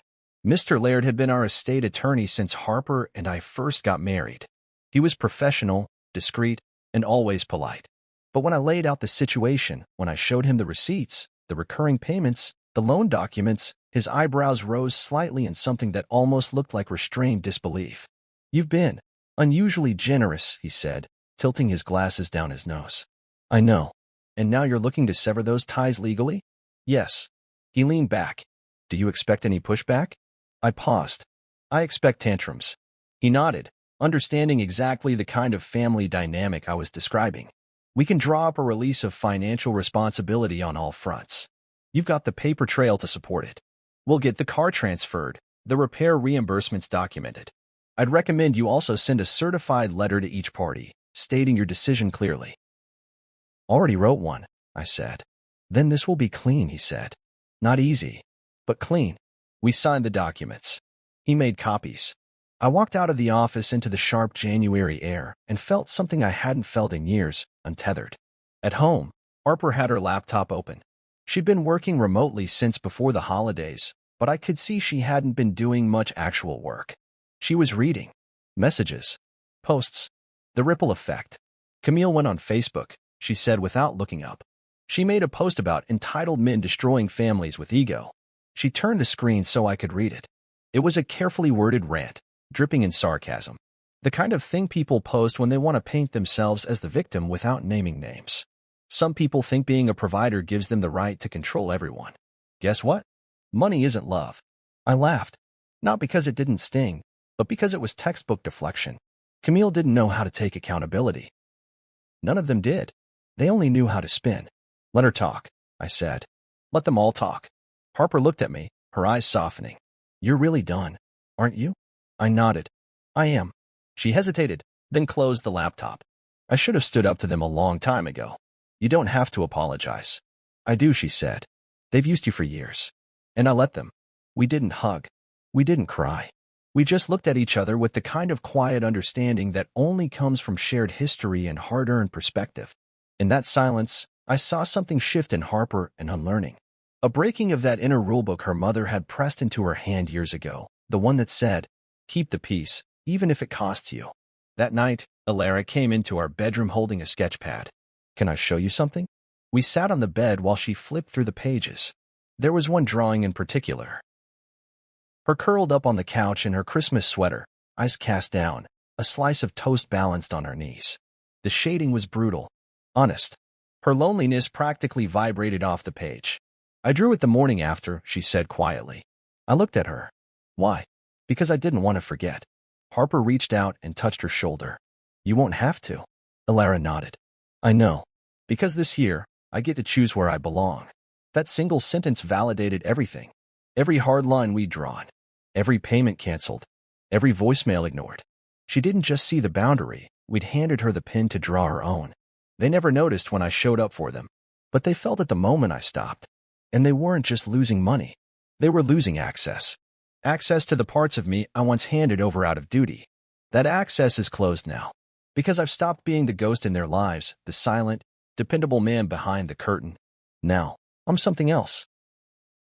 Mr. Laird had been our estate attorney since Harper and I first got married. He was professional, discreet, and always polite. But when I laid out the situation, when I showed him the receipts, the recurring payments, the loan documents, his eyebrows rose slightly in something that almost looked like restrained disbelief. "You've been unusually generous," he said, tilting his glasses down his nose. "I know. And now you're looking to sever those ties legally?" "Yes." He leaned back. "Do you expect any pushback?" I paused. "I expect tantrums." He nodded, understanding exactly the kind of family dynamic I was describing. "We can draw up a release of financial responsibility on all fronts. You've got the paper trail to support it. We'll get the car transferred, the repair reimbursements documented. I'd recommend you also send a certified letter to each party, stating your decision clearly." "Already wrote one," I said. "Then this will be clean," he said. "Not easy, but clean." We signed the documents. He made copies. I walked out of the office into the sharp January air and felt something I hadn't felt in years, untethered. At home, Harper had her laptop open. She'd been working remotely since before the holidays, but I could see she hadn't been doing much actual work. She was reading. Messages. Posts. The ripple effect. "Camille went on Facebook," she said without looking up. She made a post about entitled men destroying families with ego. She turned the screen so I could read it. It was a carefully worded rant, dripping in sarcasm. The kind of thing people post when they want to paint themselves as the victim without naming names. Some people think being a provider gives them the right to control everyone. Guess what? Money isn't love. I laughed. Not because it didn't sting, but because it was textbook deflection. Camille didn't know how to take accountability. None of them did. They only knew how to spin. "Let her talk," I said. "Let them all talk." Harper looked at me, her eyes softening. "You're really done, aren't you?" I nodded. "I am." She hesitated, then closed the laptop. "I should have stood up to them a long time ago." "You don't have to apologize." "I do," she said. "They've used you for years." And I let them. We didn't hug. We didn't cry. We just looked at each other with the kind of quiet understanding that only comes from shared history and hard-earned perspective. In that silence, I saw something shift in Harper and unlearning. A breaking of that inner rulebook her mother had pressed into her hand years ago, the one that said, Keep the peace, even if it costs you. That night, Alara came into our bedroom holding a sketch pad. Can I show you something? We sat on the bed while she flipped through the pages. There was one drawing in particular. Her curled up on the couch in her Christmas sweater, eyes cast down, a slice of toast balanced on her knees. The shading was brutal, honest. Her loneliness practically vibrated off the page. I drew it the morning after, she said quietly. I looked at her. Why? Because I didn't want to forget. Harper reached out and touched her shoulder. You won't have to. Alara nodded. I know. Because this year, I get to choose where I belong. That single sentence validated everything. Every hard line we'd drawn. Every payment canceled. Every voicemail ignored. She didn't just see the boundary. We'd handed her the pen to draw her own. They never noticed when I showed up for them. But they felt it the moment I stopped. And they weren't just losing money. They were losing access. Access to the parts of me I once handed over out of duty. That access is closed now. Because I've stopped being the ghost in their lives, the silent, dependable man behind the curtain. Now, I'm something else.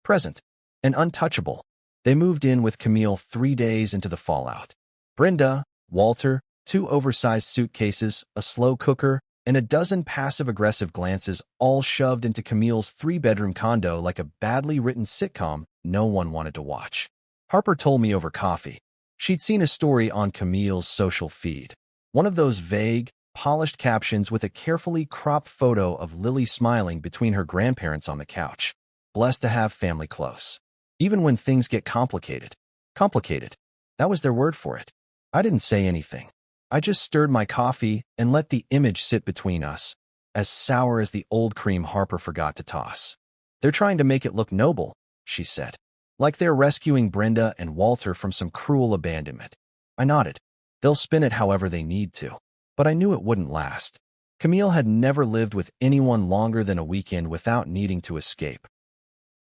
Present. And untouchable. They moved in with Camille 3 days into the fallout. Brenda, Walter, 2 oversized suitcases, a slow cooker, and a dozen passive-aggressive glances all shoved into Camille's 3-bedroom condo like a badly written sitcom no one wanted to watch. Harper told me over coffee. She'd seen a story on Camille's social feed. One of those vague, polished captions with a carefully cropped photo of Lily smiling between her grandparents on the couch. Blessed to have family close. Even when things get complicated. Complicated. That was their word for it. I didn't say anything. I just stirred my coffee and let the image sit between us, as sour as the old cream Harper forgot to toss. They're trying to make it look noble, she said. Like they're rescuing Brenda and Walter from some cruel abandonment. I nodded. They'll spin it however they need to. But I knew it wouldn't last. Camille had never lived with anyone longer than a weekend without needing to escape.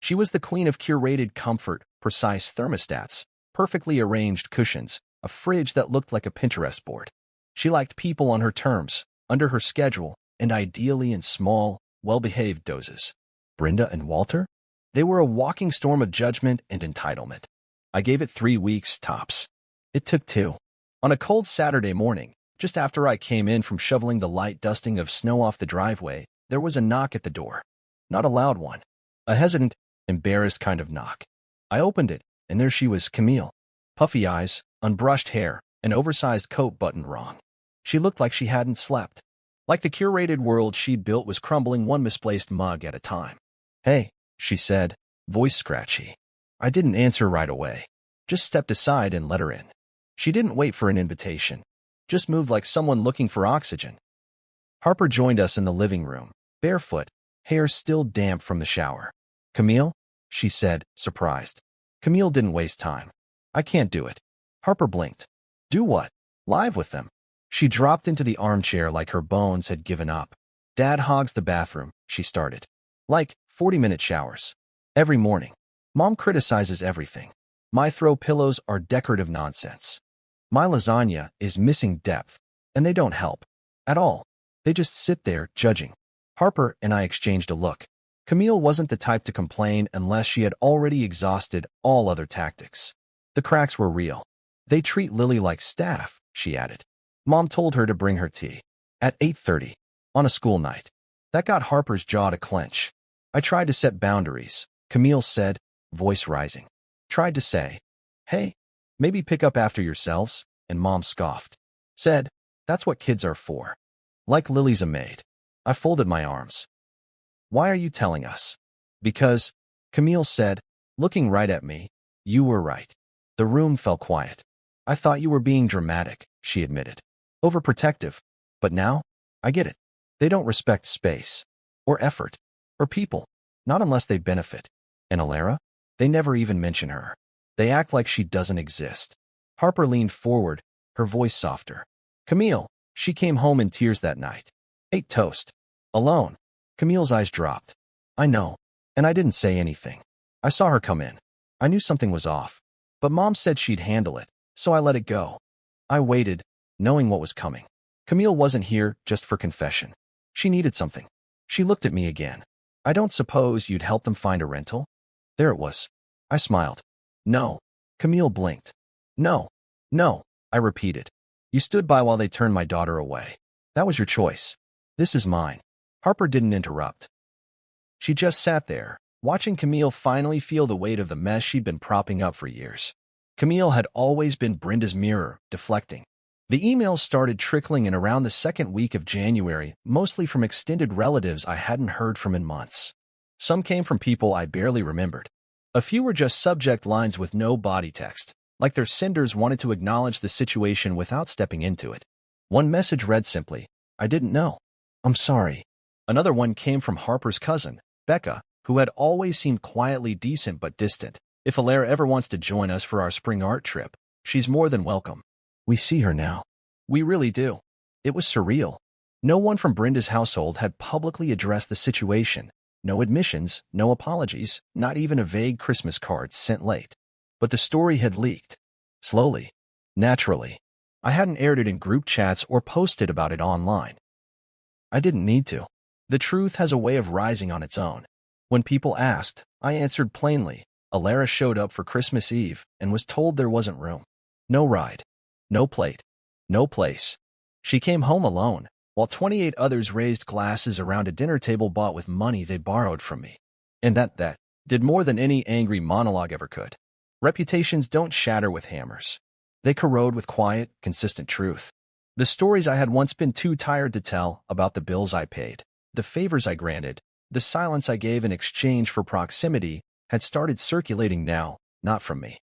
She was the queen of curated comfort, precise thermostats, perfectly arranged cushions, a fridge that looked like a Pinterest board. She liked people on her terms, under her schedule, and ideally in small, well-behaved doses. Brenda and Walter? They were a walking storm of judgment and entitlement. I gave it 3 weeks, tops. It took 2. On a cold Saturday morning, just after I came in from shoveling the light dusting of snow off the driveway, there was a knock at the door. Not a loud one. A hesitant, embarrassed kind of knock. I opened it, and there she was, Camille. Puffy eyes, unbrushed hair, an oversized coat buttoned wrong. She looked like she hadn't slept. Like the curated world she'd built was crumbling one misplaced mug at a time. Hey, she said, voice scratchy. I didn't answer right away. Just stepped aside and let her in. She didn't wait for an invitation. Just moved like someone looking for oxygen. Harper joined us in the living room, barefoot, hair still damp from the shower. Camille? She said, surprised. Camille didn't waste time. I can't do it. Harper blinked. Do what? Live with them. She dropped into the armchair like her bones had given up. Dad hogs the bathroom, she started. Like 40-minute showers. Every morning. Mom criticizes everything. My throw pillows are decorative nonsense. My lasagna is missing depth, and they don't help. At all. They just sit there, judging. Harper and I exchanged a look. Camille wasn't the type to complain unless she had already exhausted all other tactics. The cracks were real. They treat Lily like staff, she added. Mom told her to bring her tea. At 8:30. On a school night. That got Harper's jaw to clench. I tried to set boundaries, Camille said, voice rising. Tried to say, hey, maybe pick up after yourselves, and Mom scoffed. Said, that's what kids are for. Like Lily's a maid. I folded my arms. Why are you telling us? Because, Camille said, looking right at me, you were right. The room fell quiet. I thought you were being dramatic, she admitted. Overprotective. But now, I get it. They don't respect space. Or effort. Or people. Not unless they benefit. And Alara? They never even mention her. They act like she doesn't exist. Harper leaned forward, her voice softer. Camille, she came home in tears that night. Ate toast. Alone. Camille's eyes dropped. I know. And I didn't say anything. I saw her come in. I knew something was off. But Mom said she'd handle it, so I let it go. I waited, knowing what was coming. Camille wasn't here just for confession. She needed something. She looked at me again. I don't suppose you'd help them find a rental? There it was. I smiled. No. Camille blinked. No. No, I repeated. You stood by while they turned my daughter away. That was your choice. This is mine. Harper didn't interrupt. She just sat there, watching Camille finally feel the weight of the mess she'd been propping up for years. Camille had always been Brenda's mirror, deflecting. The emails started trickling in around the second week of January, mostly from extended relatives I hadn't heard from in months. Some came from people I barely remembered. A few were just subject lines with no body text, like their senders wanted to acknowledge the situation without stepping into it. One message read simply, "I didn't know. I'm sorry." Another one came from Harper's cousin, Becca, who had always seemed quietly decent but distant. "If Alara ever wants to join us for our spring art trip, she's more than welcome. We see her now. We really do." It was surreal. No one from Brenda's household had publicly addressed the situation. No admissions, no apologies, not even a vague Christmas card sent late. But the story had leaked. Slowly. Naturally. I hadn't aired it in group chats or posted about it online. I didn't need to. The truth has a way of rising on its own. When people asked, I answered plainly. Alara showed up for Christmas Eve and was told there wasn't room. No ride. No plate. No place. She came home alone, while 28 others raised glasses around a dinner table bought with money they borrowed from me. And that did more than any angry monologue ever could. Reputations don't shatter with hammers. They corrode with quiet, consistent truth. The stories I had once been too tired to tell about the bills I paid, the favors I granted, the silence I gave in exchange for proximity had started circulating now, not from me,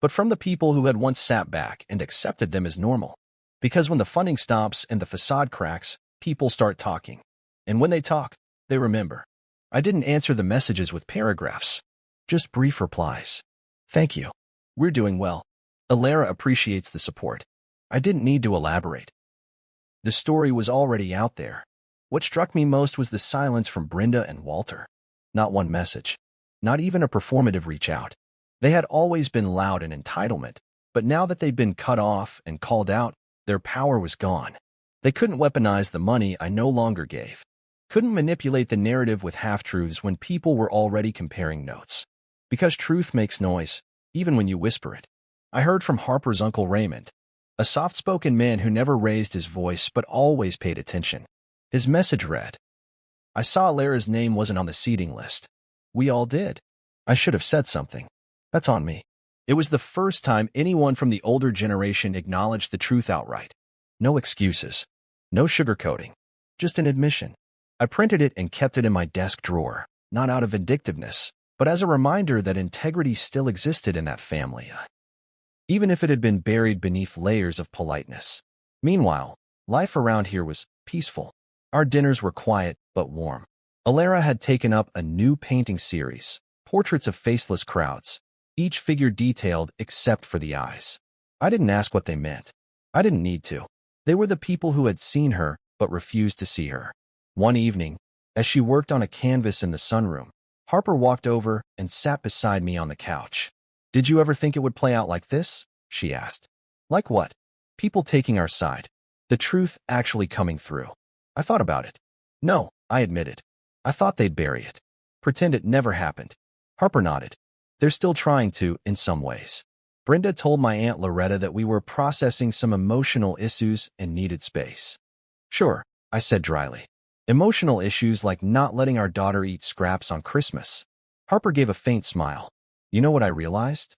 but from the people who had once sat back and accepted them as normal. Because when the funding stops and the facade cracks, people start talking. And when they talk, they remember. I didn't answer the messages with paragraphs, just brief replies. Thank you. We're doing well. Alara appreciates the support. I didn't need to elaborate. The story was already out there. What struck me most was the silence from Brenda and Walter. Not one message. Not even a performative reach out. They had always been loud in entitlement, but now that they'd been cut off and called out, their power was gone. They couldn't weaponize the money I no longer gave. Couldn't manipulate the narrative with half-truths when people were already comparing notes. Because truth makes noise, even when you whisper it. I heard from Harper's Uncle Raymond, a soft-spoken man who never raised his voice but always paid attention. His message read, I saw Alara's name wasn't on the seating list. We all did. I should have said something. That's on me. It was the first time anyone from the older generation acknowledged the truth outright. No excuses. No sugarcoating. Just an admission. I printed it and kept it in my desk drawer, not out of vindictiveness, but as a reminder that integrity still existed in that family, even if it had been buried beneath layers of politeness. Meanwhile, life around here was peaceful. Our dinners were quiet but warm. Alara had taken up a new painting series, portraits of faceless crowds, each figure detailed except for the eyes. I didn't ask what they meant. I didn't need to. They were the people who had seen her but refused to see her. One evening, as she worked on a canvas in the sunroom, Harper walked over and sat beside me on the couch. Did you ever think it would play out like this? She asked. Like what? People taking our side. The truth actually coming through. I thought about it. No, I admitted. I thought they'd bury it. Pretend it never happened. Harper nodded. They're still trying to, in some ways. Brenda told my Aunt Loretta that we were processing some emotional issues and needed space. Sure, I said dryly. Emotional issues like not letting our daughter eat scraps on Christmas. Harper gave a faint smile. You know what I realized?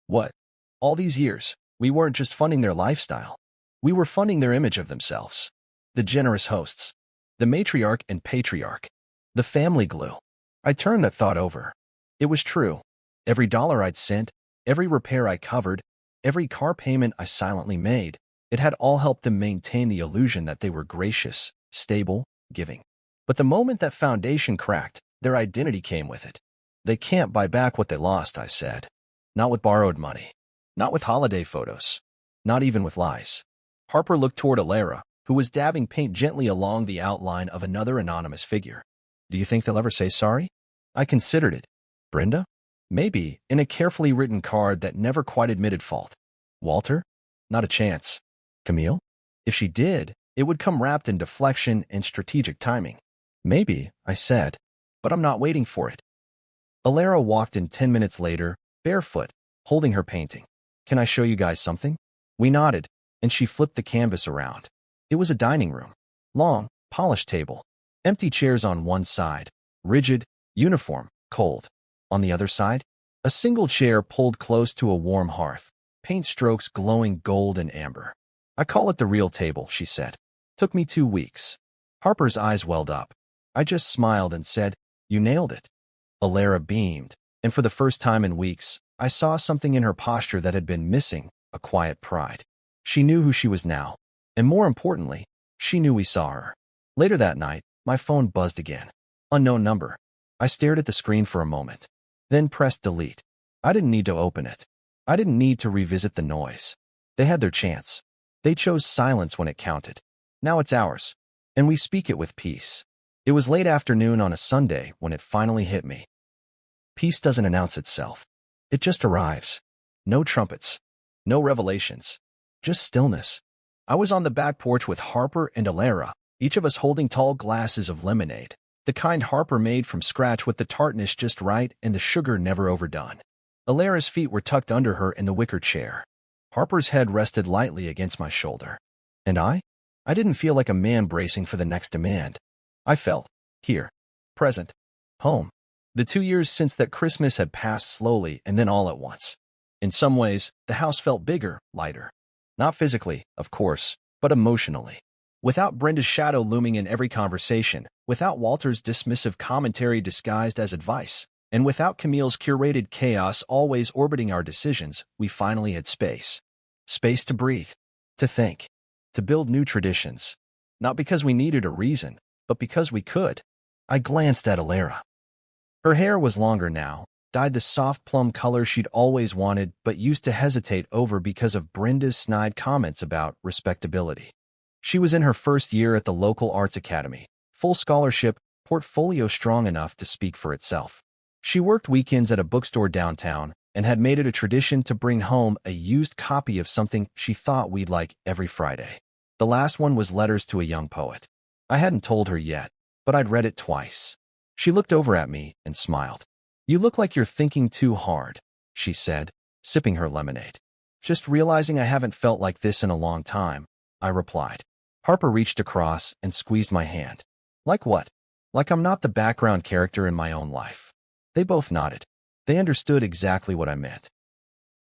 What? All these years, we weren't just funding their lifestyle. We were funding their image of themselves. The generous hosts. The matriarch and patriarch. The family glue. I turned that thought over. It was true. Every dollar I'd sent, every repair I covered, every car payment I silently made, it had all helped them maintain the illusion that they were gracious, stable, giving. But the moment that foundation cracked, their identity came with it. They can't buy back what they lost, I said. Not with borrowed money. Not with holiday photos. Not even with lies. Harper looked toward Alara, who was dabbing paint gently along the outline of another anonymous figure. Do you think they'll ever say sorry? I considered it. Brenda? Maybe, in a carefully written card that never quite admitted fault. Walter? Not a chance. Camille? If she did, it would come wrapped in deflection and strategic timing. Maybe, I said, but I'm not waiting for it. Alara walked in 10 minutes later, barefoot, holding her painting. Can I show you guys something? We nodded, and she flipped the canvas around. It was a dining room. Long, polished table. Empty chairs on one side. Rigid, uniform, cold. On the other side, a single chair pulled close to a warm hearth. Paint strokes glowing gold and amber. I call it the real table, she said. Took me 2 weeks. Harper's eyes welled up. I just smiled and said, You nailed it. Alara beamed, and for the first time in weeks, I saw something in her posture that had been missing, a quiet pride. She knew who she was now, and more importantly, she knew we saw her. Later that night, my phone buzzed again. Unknown number. I stared at the screen for a moment, then pressed delete. I didn't need to open it. I didn't need to revisit the noise. They had their chance. They chose silence when it counted. Now it's ours, and we speak it with peace. It was late afternoon on a Sunday when it finally hit me. Peace doesn't announce itself. It just arrives. No trumpets. No revelations. Just stillness. I was on the back porch with Harper and Alara, each of us holding tall glasses of lemonade, the kind Harper made from scratch with the tartness just right and the sugar never overdone. Alara's feet were tucked under her in the wicker chair. Harper's head rested lightly against my shoulder. And I didn't feel like a man bracing for the next demand. I felt, here, present, home. The 2 years since that Christmas had passed slowly and then all at once. In some ways, the house felt bigger, lighter. Not physically, of course, but emotionally. Without Brenda's shadow looming in every conversation, without Walter's dismissive commentary disguised as advice, and without Camille's curated chaos always orbiting our decisions, we finally had space. Space to breathe, to think, to build new traditions. Not because we needed a reason, but because we could. I glanced at Alara. Her hair was longer now, dyed the soft plum color she'd always wanted but used to hesitate over because of Brenda's snide comments about respectability. She was in her first year at the local arts academy, full scholarship, portfolio strong enough to speak for itself. She worked weekends at a bookstore downtown and had made it a tradition to bring home a used copy of something she thought we'd like every Friday. The last one was Letters to a Young Poet. I hadn't told her yet, but I'd read it twice. She looked over at me and smiled. You look like you're thinking too hard, she said, sipping her lemonade. Just realizing I haven't felt like this in a long time, I replied. Harper reached across and squeezed my hand. Like what? Like I'm not the background character in my own life. They both nodded. They understood exactly what I meant.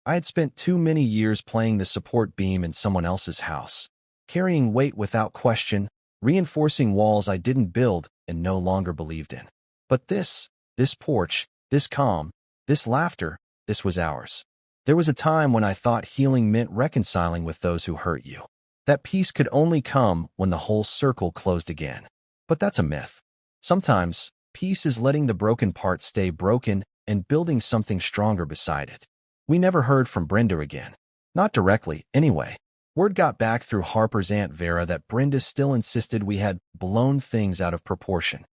I had spent too many years playing the support beam in someone else's house, carrying weight without question, reinforcing walls I didn't build and no longer believed in. But this porch, this calm, this laughter, this was ours. There was a time when I thought healing meant reconciling with those who hurt you. That peace could only come when the whole circle closed again. But that's a myth. Sometimes, peace is letting the broken part stay broken and building something stronger beside it. We never heard from Brenda again. Not directly, anyway. Word got back through Harper's Aunt Vera that Brenda still insisted we had blown things out of proportion.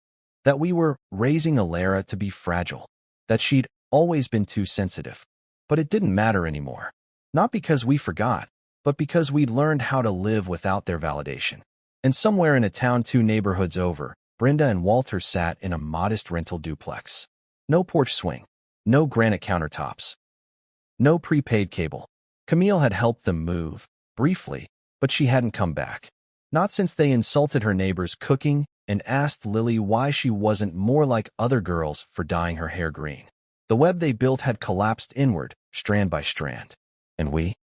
That we were raising Alara to be fragile. That she'd always been too sensitive. But it didn't matter anymore. Not because we forgot, but because we'd learned how to live without their validation. And somewhere in a town 2 neighborhoods over, Brenda and Walter sat in a modest rental duplex. No porch swing. No granite countertops. No prepaid cable. Camille had helped them move, briefly, but she hadn't come back. Not since they insulted her neighbor's cooking and asked Lily why she wasn't more like other girls for dyeing her hair green. The web they built had collapsed inward, strand by strand. And we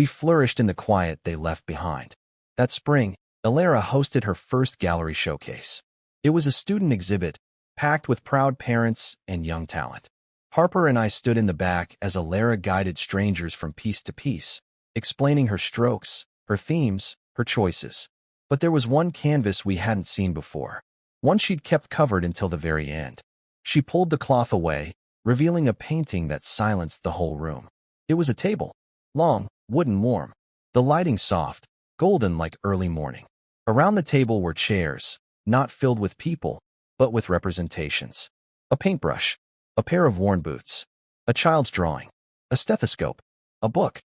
flourished in the quiet they left behind. That spring, Alara hosted her first gallery showcase. It was a student exhibit, packed with proud parents and young talent. Harper and I stood in the back as Alara guided strangers from piece to piece, explaining her strokes, her themes, her choices. But there was one canvas we hadn't seen before, one she'd kept covered until the very end. She pulled the cloth away, revealing a painting that silenced the whole room. It was a table, long, wooden, warm, the lighting soft, golden like early morning. Around the table were chairs, not filled with people, but with representations. A paintbrush, a pair of worn boots, a child's drawing, a stethoscope, a book,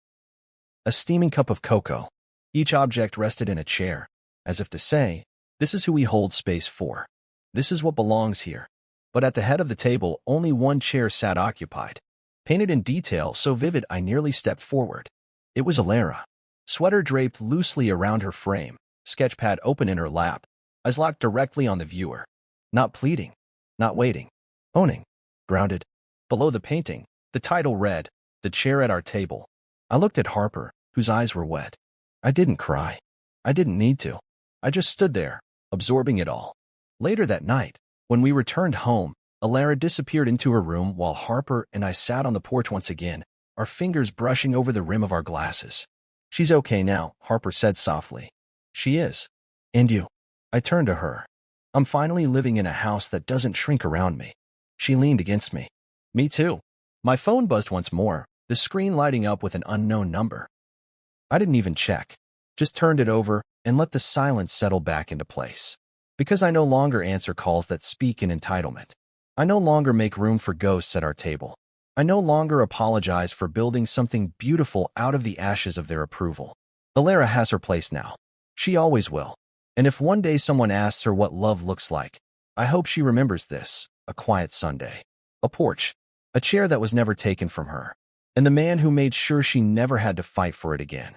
a steaming cup of cocoa. Each object rested in a chair, as if to say, this is who we hold space for. This is what belongs here. But at the head of the table, only one chair sat occupied, painted in detail so vivid I nearly stepped forward. It was Alara. Sweater draped loosely around her frame, sketchpad open in her lap, eyes locked directly on the viewer. Not pleading, not waiting, owning, grounded. Below the painting, the title read, "The Chair at Our Table." I looked at Harper, whose eyes were wet. I didn't cry. I didn't need to. I just stood there, absorbing it all. Later that night, when we returned home, Alara disappeared into her room while Harper and I sat on the porch once again, our fingers brushing over the rim of our glasses. "She's okay now," Harper said softly. "She is. And you?" I turned to her. "I'm finally living in a house that doesn't shrink around me." She leaned against me. "Me too." My phone buzzed once more, the screen lighting up with an unknown number. I didn't even check, just turned it over and let the silence settle back into place. Because I no longer answer calls that speak in entitlement. I no longer make room for ghosts at our table. I no longer apologize for building something beautiful out of the ashes of their approval. Alara has her place now. She always will. And if one day someone asks her what love looks like, I hope she remembers this: a quiet Sunday, a porch, a chair that was never taken from her, and the man who made sure she never had to fight for it again.